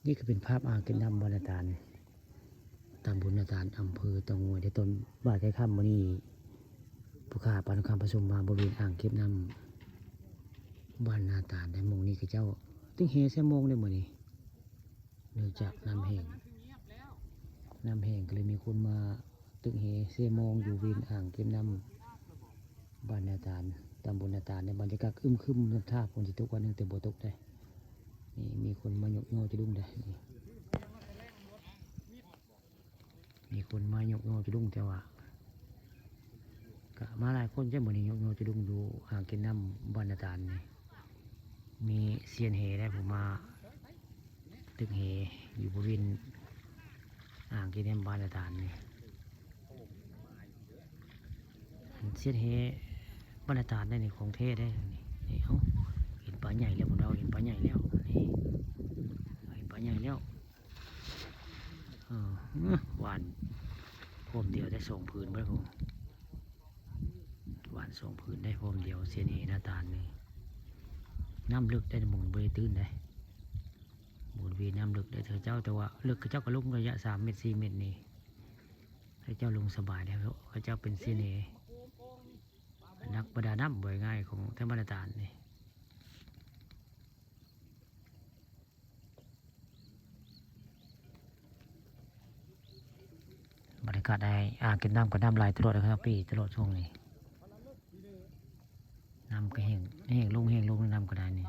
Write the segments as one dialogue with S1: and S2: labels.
S1: นี่ก็เป็นภาพอ่างเก็บน้ำบรรดาลตำบลนาตาลอำเภอเตางอยในต้นบ่ายใกล้ค่ำวันนี้ผู้ข่าปานคำผสมมาบริเวณอ่างเก็บน้ำบ้านนาตาลได้มงนี้กับเจ้าตึงเฮแซมงได้หมดนี่เนื่องจากน้ำแห้งก็เลยมีคนมาตึงเฮเซมงอยู่วินอ่างเก็บน้ำบ้านนาตาลตำบลนาตาลในบรรยากาศอึมครึมน้ำท่าฝนที่ตกวันหนึ่งแต่บ่ตกได้นี่มีคนมายกยอจะดุ้งได้มีคนมายกยอจะดุ้งแต่ว่าก็มาหลายคนใช่เหมือนยกยอจะดุ้งดูอ่างเก็บน้ำบ้านนาตาลนี่มีเซียนเฮได้ผมมาตึกเฮอยู่บริเวณอ่างเก็บน้ำบ้านนาตาลนี่เซียนเฮบ้านนาตาลได้ในของเทศได้นี่เขาเห็นปลาใหญ่แล้วผมเราเห็นปลาใหญ่แล้วนี่เห็นปลาใหญ่แล้วหวานพรมเดียวได้2 ผืนไหมผมหวาน2 ผืนได้พรมเดียวเซียนเฮนาตาลนี่น้ำลึกได้หมุนบริตื้นได้หมุนวีน้ำลึกได้เธอเจ้าแต่ว่าลึกเขาเจ้าก็ลงระยะ3 เมตร 4 เมตรนี่ให้เจ้าลงสบายได้เขาเจ้าเป็นเซียนเฮนักประดาน้ำบ่อยง่ายของท่านบรรดาลนี่บรรยากาศได้อ่างเก็บน้ำกับน้ำลายตลอดเลยครับพี่ตลอดช่วงนี้น้ำก็แห้งลงน้ำก็ได้นี่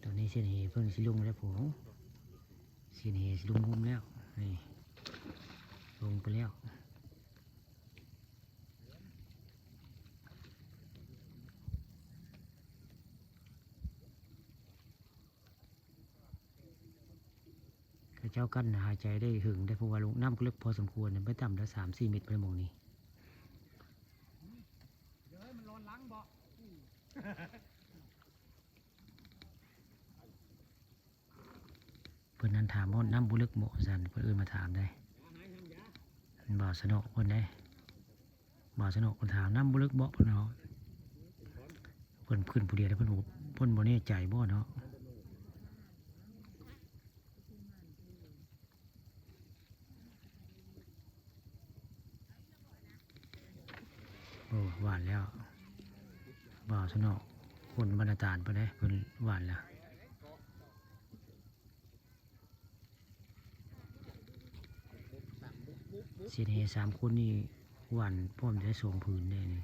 S1: ตอนนี้เส้นเฮเพิ่งสิลุงแล้วผมเส้นเฮสิลุงหุ้มแล้วนี่ลงไปแล้วเจ้ากั้นหายใจได้หึงได้เพราะว่าลงน้ำก็ลึกพอสมควรไม่ต่ำแล้ว3 4 เมตรไปมองนี้เพื่อนนั้นถามว่าน้ำบุลึกเหมาะสันเพื่อนอื่นมาถามได้บ่าวสนอคนได้บ่าวสนอคนถามน้ำบุลึกเบาะเนาะเพื่อนขึ้นผู้เดียวแล้วเพื่อนบ่แน่ใจบ่เนาะโอ้หวานแล้วบ่าวสนอคนบรรดาลไปได้เพื่อนหวานแล้วเสียเฮ3 คนนี่หวานพร้อมได้2 ผืนได้นี่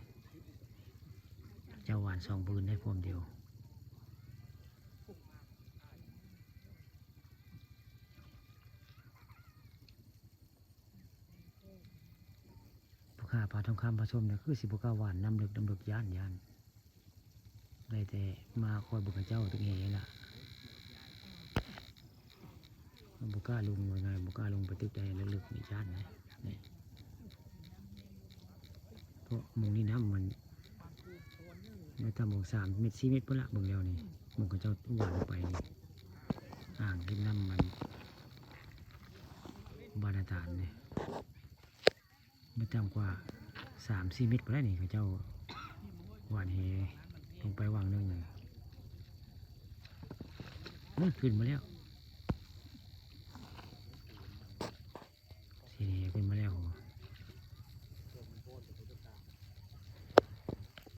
S1: เจ้าหวาน2 ผืนได้พร้อมเดียวผู้ข้าปลาทองคำผสมเนี่ยคือ10 กว่าหวานน้ำลึกย่านได้แต่มาคอยบุกเจ้าตึงเฮล่ะบุกล้าลงยังไงบุกล้าลงไปตึกใจลึกๆนี่ย่านนะนี่เพราะมงนี้น้ำมันในตำบล3 เมตร 4 เมตรพุ่นละเบิ่งแล้วนี่มงกับเจ้าหวานลงไปนี่อ่างกินน้ำมันบาดาลเนี่ยไม่ต่ำกว่า3 4 เมตรไปแล้วนี่เขาเจ้าหวานเฮลงไปวางนึงขึ้นมาแล้ว